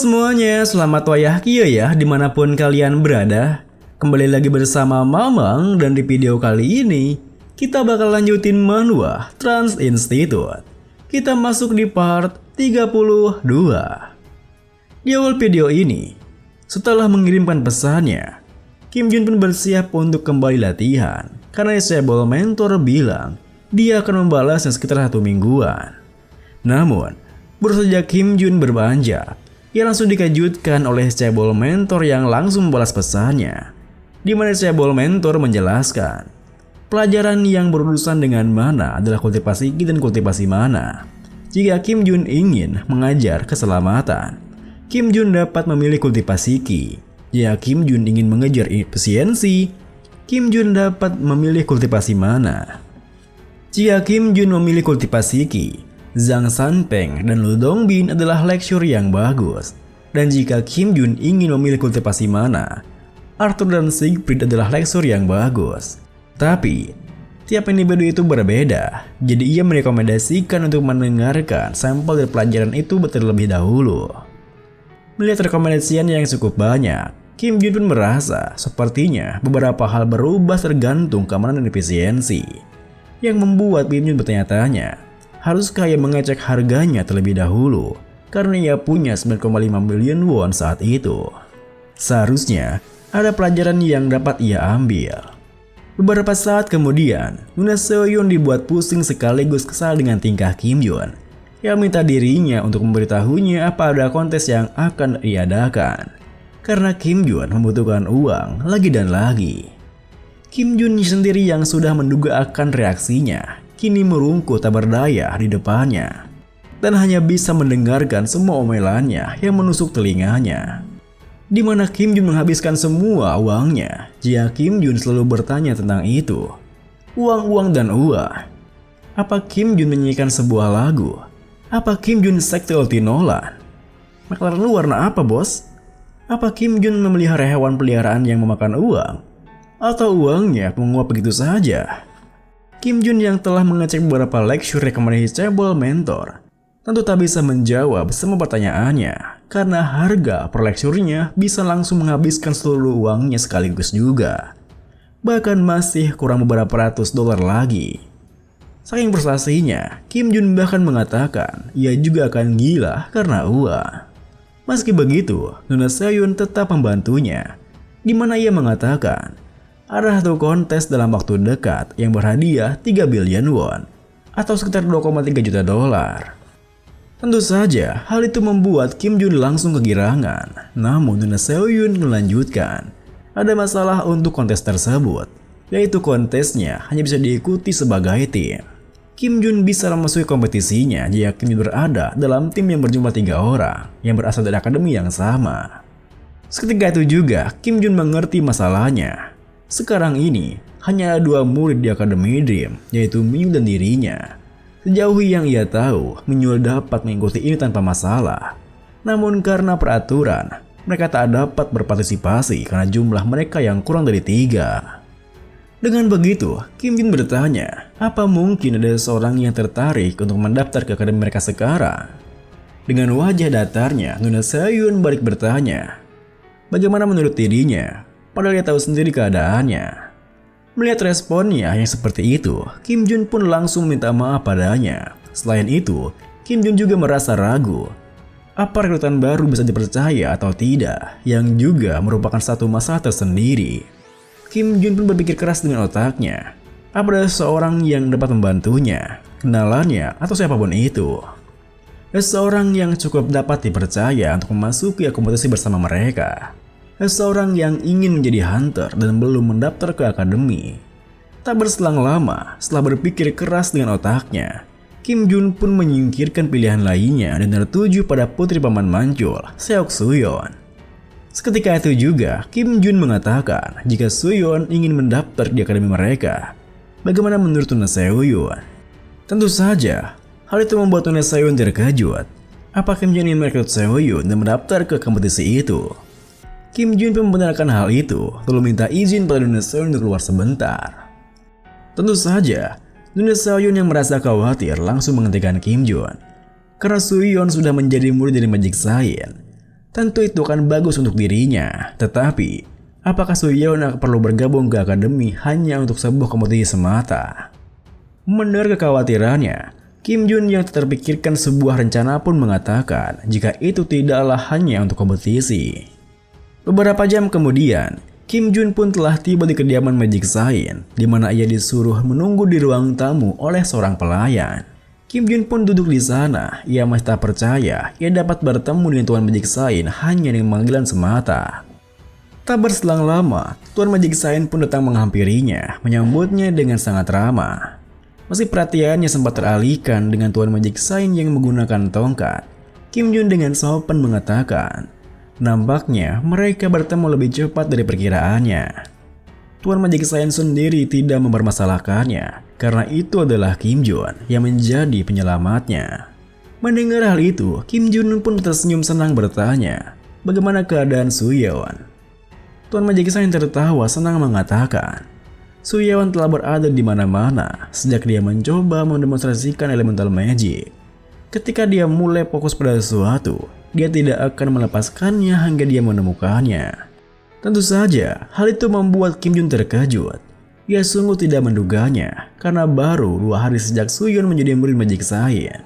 Semuanya, selamat wayahkio ya dimanapun kalian berada. Kembali lagi bersama Mamang dan di video kali ini kita bakal lanjutin manhwa Trans Institute. Kita masuk di part 32. Di awal video ini, setelah mengirimkan pesannya, Kim Jun pun bersiap untuk kembali latihan karena disable mentor bilang dia akan membalasnya sekitar 1 mingguan. Namun, baru saja Kim Jun beranjak, ia langsung dikejutkan oleh disable mentor yang langsung membalas pesannya, di mana disable mentor menjelaskan pelajaran yang berurusan dengan mana adalah kultivasi ki dan kultivasi mana. Jika Kim Jun ingin mengajar keselamatan, Kim Jun dapat memilih kultivasi ki. Jika Kim Jun ingin mengejar efisiensi, Kim Jun dapat memilih kultivasi mana. Jika Kim Jun memilih kultivasi ki, Zhang Sanpeng dan Lu Dongbin adalah lecture yang bagus. Dan jika Kim Jun ingin memilih kultivasi mana, Arthur dan Siegfried adalah lecture yang bagus. Tapi, tiap individu itu berbeda, jadi ia merekomendasikan untuk mendengarkan sampel dari pelajaran itu terlebih dahulu. Melihat rekomendasian yang cukup banyak, Kim Jun pun merasa sepertinya beberapa hal berubah tergantung keamanan dan efisiensi, yang membuat Kim Jun bertanya-tanya, haruskah ia mengecek harganya terlebih dahulu karena ia punya 9,5 miliar won saat itu. Seharusnya ada pelajaran yang dapat ia ambil. Beberapa saat kemudian, Nuna Seohyun dibuat pusing sekaligus kesal dengan tingkah Kim Jun yang minta dirinya untuk memberitahunya apa ada kontes yang akan diadakan karena Kim Jun membutuhkan uang lagi dan lagi. Kim Jun sendiri yang sudah menduga akan reaksinya kini merungkut tak berdaya di depannya dan hanya bisa mendengarkan semua omelannya yang menusuk telinganya, di mana Kim Jun menghabiskan semua uangnya. Jika Kim Jun selalu bertanya tentang itu, uang dan uang. Apa Kim Jun menyanyikan sebuah lagu? Apa Kim Jun sekte ulti Nolan? McLaren lu warna apa bos? Apa Kim Jun memelihara hewan peliharaan yang memakan uang? Atau uangnya menguap begitu saja? Kim Jun yang telah mengecek beberapa lecture rekomendasi disable mentor tentu tak bisa menjawab semua pertanyaannya karena harga per lecture-nya bisa langsung menghabiskan seluruh uangnya sekaligus juga. Bahkan masih kurang beberapa ratus dolar lagi. Saking frustasinya, Kim Jun bahkan mengatakan ia juga akan gila karena uang. Meski begitu, Nuna Seohyun tetap membantunya, di mana ia mengatakan ada satu kontes dalam waktu dekat yang berhadiah 3 billion won atau sekitar 2,3 juta dolar. Tentu saja hal itu membuat Kim Jun langsung kegirangan. Namun Nuna Seohyun melanjutkan, ada masalah untuk kontes tersebut, yaitu kontesnya hanya bisa diikuti sebagai tim. Kim Jun bisa memasuki kompetisinya jika Kim Jun berada dalam tim yang berjumlah 3 orang yang berasal dari akademi yang sama. Seketika itu juga Kim Jun mengerti masalahnya. Sekarang ini, hanya ada 2 murid di Akademi Dream, yaitu Miyu dan dirinya. Sejauh yang ia tahu, Miyu dapat mengikuti ini tanpa masalah. Namun karena peraturan, mereka tak dapat berpartisipasi karena jumlah mereka yang kurang dari 3. Dengan begitu, Kim Jun bertanya, apa mungkin ada seorang yang tertarik untuk mendaftar ke akademi mereka sekarang? Dengan wajah datarnya, Nuna Seohyun balik bertanya, bagaimana menurut dirinya? Padahal dia tahu sendiri keadaannya. Melihat responnya yang seperti itu, Kim Jun pun langsung minta maaf padanya. Selain itu, Kim Jun juga merasa ragu, apa rekrutan baru bisa dipercaya atau tidak, yang juga merupakan satu masalah tersendiri. Kim Jun pun berpikir keras dengan otaknya, apa ada seorang yang dapat membantunya, kenalannya, atau siapapun itu. Seseorang yang cukup dapat dipercaya untuk memasuki kompetisi bersama mereka. Seseorang yang ingin menjadi hunter dan belum mendaftar ke akademi. Tak berselang lama, setelah berpikir keras dengan otaknya, Kim Jun pun menyingkirkan pilihan lainnya dan tertuju pada putri paman Mancul, Seok Suyeon. Seketika itu juga, Kim Jun mengatakan jika Suyeon ingin mendaftar di akademi mereka. Bagaimana menurut Nuna Seohyun? Tentu saja, hal itu membuat Nuna Seohyun terkejut. Apa Kim Jun ingin merekrut Seohyun dan mendaftar ke kompetisi itu? Kim Jun pun membenarkan hal itu, lalu minta izin pada Nuna Seohyun untuk keluar sebentar. Tentu saja, Nuna Seohyun yang merasa khawatir langsung menghentikan Kim Jun. Karena Suyeon sudah menjadi murid dari Magic Sign. tentu itu akan bagus untuk dirinya. Tetapi, apakah Suyeon perlu bergabung ke akademi hanya untuk sebuah kompetisi semata? Mendengar kekhawatirannya, Kim Jun yang terpikirkan sebuah rencana pun mengatakan jika itu tidaklah hanya untuk kompetisi. Beberapa jam kemudian, Kim Jun pun telah tiba di kediaman Magic Sign, di mana ia disuruh menunggu di ruang tamu oleh seorang pelayan. Kim Jun pun duduk di sana. Ia masih tak percaya ia dapat bertemu dengan Tuan Magic Sign hanya dengan panggilan semata. Tak berselang lama, Tuan Magic Sign pun datang menghampirinya, menyambutnya dengan sangat ramah. Meski perhatiannya sempat teralihkan dengan Tuan Magic Sign yang menggunakan tongkat, Kim Jun dengan sopan mengatakan, nampaknya mereka bertemu lebih cepat dari perkiraannya. Tuan Magic Sign sendiri tidak mempermasalahkannya, karena itu adalah Kim Jun yang menjadi penyelamatnya. Mendengar hal itu, Kim Jun pun tersenyum senang bertanya, bagaimana keadaan Suyeon? Tuan Magic Sign tertawa senang mengatakan, Suyeon telah berada di mana-mana sejak dia mencoba mendemonstrasikan elemental magic. Ketika dia mulai fokus pada sesuatu, dia tidak akan melepaskannya hingga dia menemukannya. Tentu saja, hal itu membuat Kim Jun terkejut. Ia sungguh tidak menduganya, karena baru 2 hari sejak Suyeon menjadi murid Magic Sign.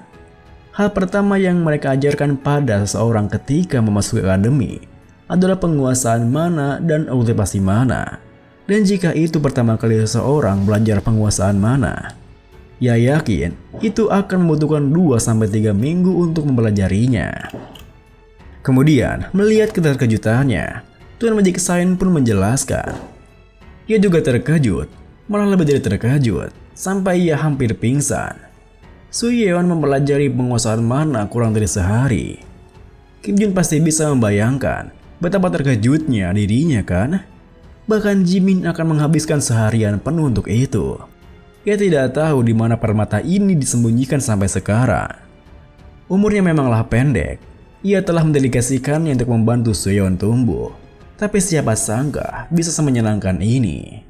Hal pertama yang mereka ajarkan pada seseorang ketika memasuki akademi adalah penguasaan mana dan aktivasi mana. Dan jika itu pertama kali seseorang belajar penguasaan mana, ia yakin itu akan membutuhkan 2-3 minggu untuk mempelajarinya. Kemudian, melihat keterkejutannya, Tuan Magic Sign pun menjelaskan. Ia juga terkejut, malah lebih dari terkejut, sampai ia hampir pingsan. Suyeon mempelajari penguasaan mana kurang dari sehari. Kim Jun pasti bisa membayangkan betapa terkejutnya dirinya kan? Bahkan Jimin akan menghabiskan seharian penuh untuk itu. Ia tidak tahu di mana permata ini disembunyikan sampai sekarang. Umurnya memanglah pendek. Ia telah mendedikasikannya untuk membantu Suyeon tumbuh. Tapi siapa sangka bisa semenyenangkan ini.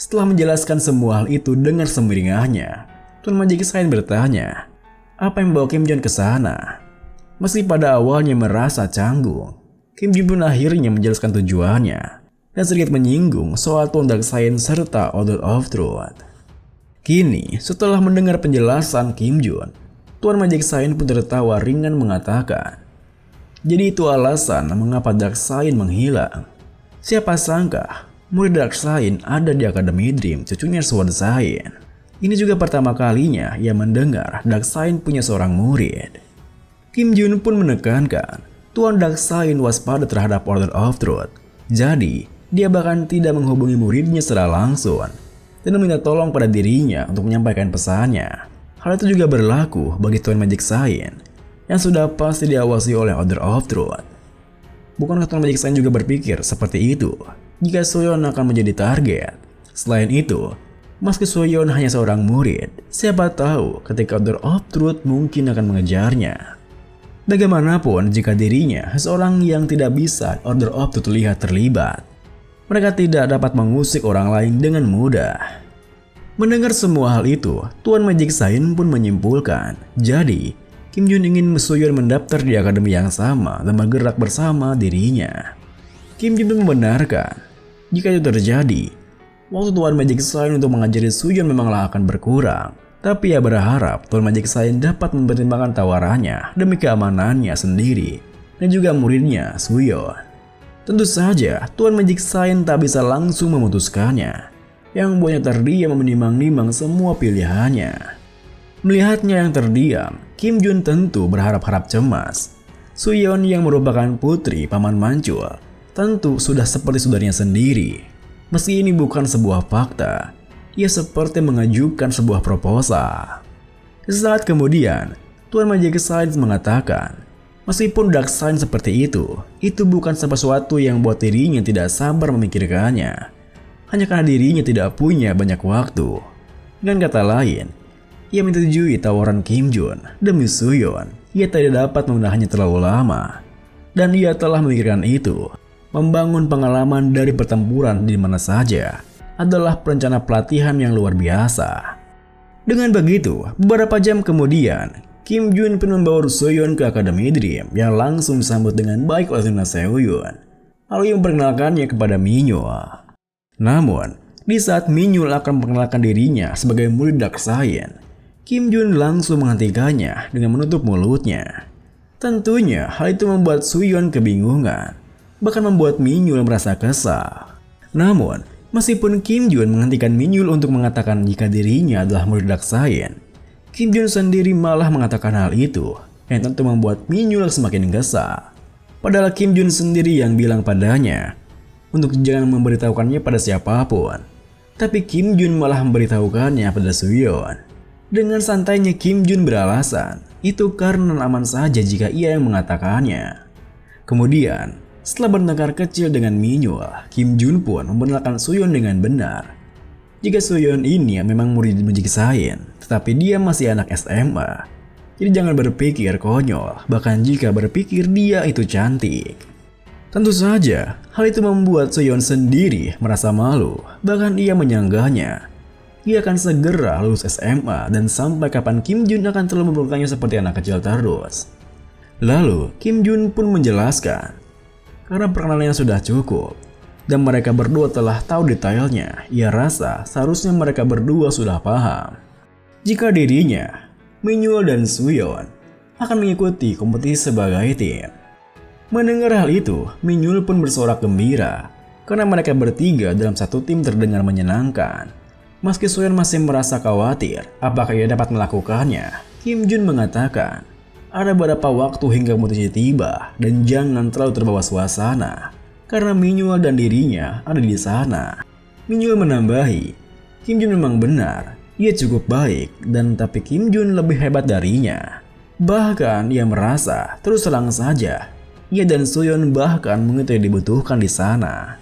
Setelah menjelaskan semua hal itu dengan semiringannya, Tuan Magic Sign bertanya, apa yang membawa Kim Jun ke sana? Meski pada awalnya merasa canggung, Kim Jun pun akhirnya menjelaskan tujuannya dan sedikit menyinggung soal Tuan Dark Sign serta Order of Truth. Kini, setelah mendengar penjelasan Kim Jun, Tuan Magic Sign pun tertawa ringan mengatakan, jadi itu alasan mengapa Dark Sign menghilang. Siapa sangka, murid Dark Sign ada di Akademi Dream, cucunya Sword Sign. Ini juga pertama kalinya ia mendengar Dark Sign punya seorang murid. Kim Jun pun menekankan, Tuan Dark Sign waspada terhadap Order of Truth. Jadi, dia bahkan tidak menghubungi muridnya secara langsung dan meminta tolong pada dirinya untuk menyampaikan pesannya. Hal itu juga berlaku bagi Tuan Magic Sign yang sudah pasti diawasi oleh Order of Truth. Bukankah Tuan Magic Sign juga berpikir seperti itu jika Suyeon akan menjadi target? Selain itu, meski Suyeon hanya seorang murid, siapa tahu ketika Order of Truth mungkin akan mengejarnya. Bagaimanapun jika dirinya seorang yang tidak bisa Order of Truth terlihat terlibat, mereka tidak dapat mengusik orang lain dengan mudah. Mendengar semua hal itu, Tuan Magic Sign pun menyimpulkan, jadi Kim Jun ingin Suyeon mendaftar di akademi yang sama dan bergerak bersama dirinya. Kim Jun pun membenarkan, jika itu terjadi, waktu Tuan Magic Sign untuk mengajari Suyeon memanglah akan berkurang. Tapi ia berharap Tuan Magic Sign dapat mempertimbangkan tawarannya demi keamanannya sendiri dan juga muridnya Suyeon. Tentu saja, Tuan Magic Sign tak bisa langsung memutuskannya, yang membuatnya terdiam menimang-nimang semua pilihannya. Melihatnya yang terdiam, Kim Jun tentu berharap-harap cemas. Suyeon yang merupakan putri Paman Mancul, tentu sudah seperti saudaranya sendiri. Meski ini bukan sebuah fakta, ia seperti mengajukan sebuah proposal. Sesaat kemudian, Tuan Magic Sign mengatakan, meskipun Dark Sign seperti itu bukan sesuatu yang buat dirinya tidak sabar memikirkannya. Hanya karena dirinya tidak punya banyak waktu. Dengan kata lain, ia menyetujui tawaran Kim Jun demi Suyeon. Ia tidak dapat menahannya terlalu lama. Dan ia telah memikirkan itu. Membangun pengalaman dari pertempuran di mana saja adalah perencana pelatihan yang luar biasa. Dengan begitu, beberapa jam kemudian, Kim Jun pun membawa Soyeon ke Akademi Dream yang langsung disambut dengan baik oleh Nuna Seohyun, lalu memperkenalkannya kepada Minhyul. Namun, di saat Minhyul akan memperkenalkan dirinya sebagai murid Dark Science, Kim Jun langsung menghentikannya dengan menutup mulutnya. Tentunya hal itu membuat Soyeon kebingungan, bahkan membuat Minhyul merasa kesal. Namun, meskipun Kim Jun menghentikan Minhyul untuk mengatakan jika dirinya adalah murid Dark Science, Kim Jun sendiri malah mengatakan hal itu, yang tentu membuat Minhyul semakin kesal. Padahal Kim Jun sendiri yang bilang padanya untuk jangan memberitahukannya pada siapapun. Tapi Kim Jun malah memberitahukannya pada Soyeon. Dengan santainya Kim Jun beralasan, itu karena aman saja jika ia yang mengatakannya. Kemudian, setelah bertengkar kecil dengan Minhyul, Kim Jun pun membenarkan Soyeon dengan benar. Jika Soyeon ini memang murid Magic Science, tetapi dia masih anak SMA. Jadi jangan berpikir konyol, bahkan jika berpikir dia itu cantik. Tentu saja, hal itu membuat Soyeon sendiri merasa malu, bahkan ia menyanggahnya. Ia akan segera lulus SMA dan sampai kapan Kim Jun akan terlalu memperlakukannya seperti anak kecil terus. Lalu, Kim Jun pun menjelaskan, karena perkenalannya sudah cukup, dan mereka berdua telah tahu detailnya, ia rasa seharusnya mereka berdua sudah paham jika dirinya, Minhyul dan Soyeon, akan mengikuti kompetisi sebagai tim. Mendengar hal itu, Minhyul pun bersorak gembira karena mereka bertiga dalam satu tim terdengar menyenangkan. Meski Soyeon masih merasa khawatir apakah ia dapat melakukannya, Kim Jun mengatakan ada beberapa waktu hingga kompetisi tiba dan jangan terlalu terbawa suasana karena Minhyul dan dirinya ada di sana. Minhyul menambahi, Kim Jun memang benar, ia cukup baik dan tapi Kim Jun lebih hebat darinya. Bahkan ia merasa terus terang saja ia dan Soyeon bahkan mengetahui yang dibutuhkan di sana.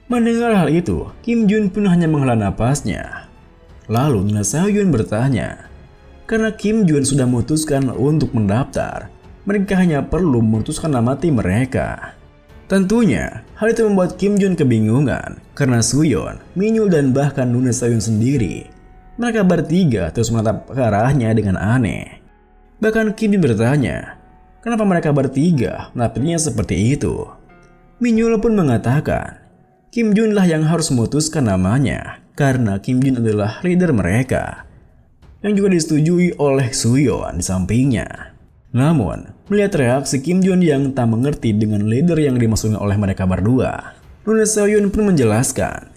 Mendengar hal itu, Kim Jun pun hanya menghela napasnya. Lalu Nuna Seohyun bertanya, karena Kim Jun sudah memutuskan untuk mendaftar, mereka hanya perlu memutuskan nama tim mereka. Tentunya, hal itu membuat Kim Jun kebingungan karena Soyeon, Minhyul dan bahkan Nuna Seohyun sendiri. Mereka bertiga terus menatap ke arahnya dengan aneh. Bahkan Kim Jun bertanya, kenapa mereka bertiga menatapnya seperti itu? Minhyul pun mengatakan, Kim Jun lah yang harus memutuskan namanya karena Kim Jun adalah leader mereka, yang juga disetujui oleh Soyeon di sampingnya. Namun, melihat reaksi Kim Jun yang tak mengerti dengan leader yang dimaksudkan oleh mereka berdua, Nuna Seohyun pun menjelaskan,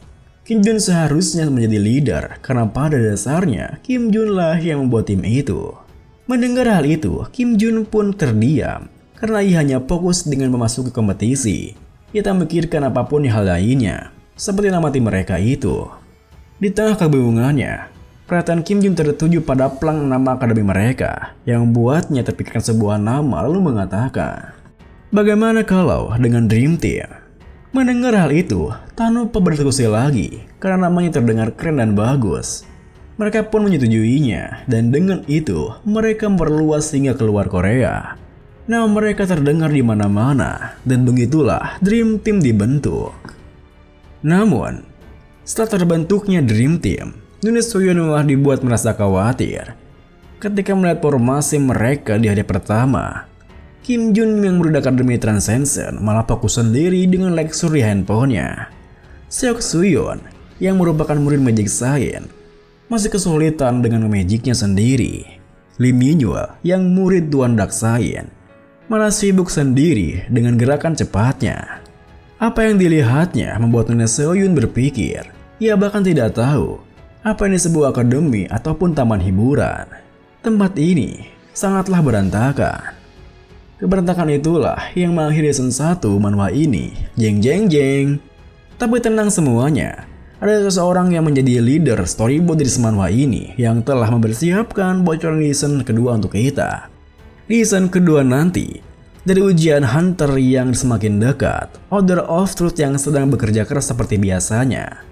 Kim Jun seharusnya menjadi leader karena pada dasarnya Kim Jun lah yang membuat tim itu. Mendengar hal itu, Kim Jun pun terdiam karena ia hanya fokus dengan memasuki kompetisi. Ia tak memikirkan apapun hal lainnya, seperti nama tim mereka itu. Di tengah kebingungannya, perhatian Kim Jun tertuju pada plang nama akademi mereka, yang membuatnya terpikirkan sebuah nama lalu mengatakan, bagaimana kalau dengan Dream Team? Mendengar hal itu, tak lupa berdiskusi lagi, karena namanya terdengar keren dan bagus. Mereka pun menyetujuinya, dan dengan itu, mereka memperluas hingga keluar Korea. Nama mereka terdengar di mana-mana, dan begitulah Dream Team dibentuk. Namun, setelah terbentuknya Dream Team, Nuna Seohyun malah dibuat merasa khawatir. Ketika melihat formasi mereka di hari pertama, Kim Jun yang murid Akademi Transcendence malah fokus sendiri dengan lecture di handphonenya. Seok Soyeon yang merupakan murid Magic Science masih kesulitan dengan magicnya sendiri. Lee Minhyul yang murid Tuan Dark Science malah sibuk sendiri dengan gerakan cepatnya. Apa yang dilihatnya membuat Nuna Seohyun berpikir, ia bahkan tidak tahu apa ini sebuah akademi ataupun taman hiburan. Tempat ini sangatlah berantakan. Keberantakan itulah yang mengakhiri season 1 manhwa ini. Jeng jeng jeng. Tapi tenang semuanya, ada seseorang yang menjadi leader storyboard dari manhwa ini yang telah mempersiapkan bocoran di season kedua untuk kita. Di season kedua nanti, dari ujian Hunter yang semakin dekat, Order of Truth yang sedang bekerja keras seperti biasanya,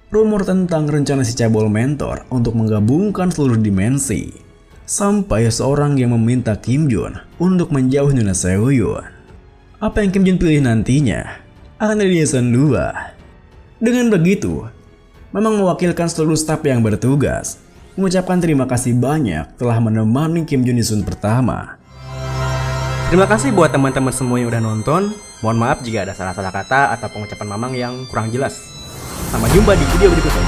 rumor tentang rencana si cabul mentor untuk menggabungkan seluruh dimensi, sampai seorang yang meminta Kim Jun untuk menjauhi Nuna Seohyun. Apa yang Kim Jun pilih nantinya akan ada di season 2. Dengan begitu, memang mewakilkan seluruh staf yang bertugas, mengucapkan terima kasih banyak telah menemani Kim Jun Isun pertama. Terima kasih buat teman-teman semua yang udah nonton. Mohon maaf jika ada salah-salah kata atau pengucapan Mamang yang kurang jelas. Sampai jumpa di video berikutnya.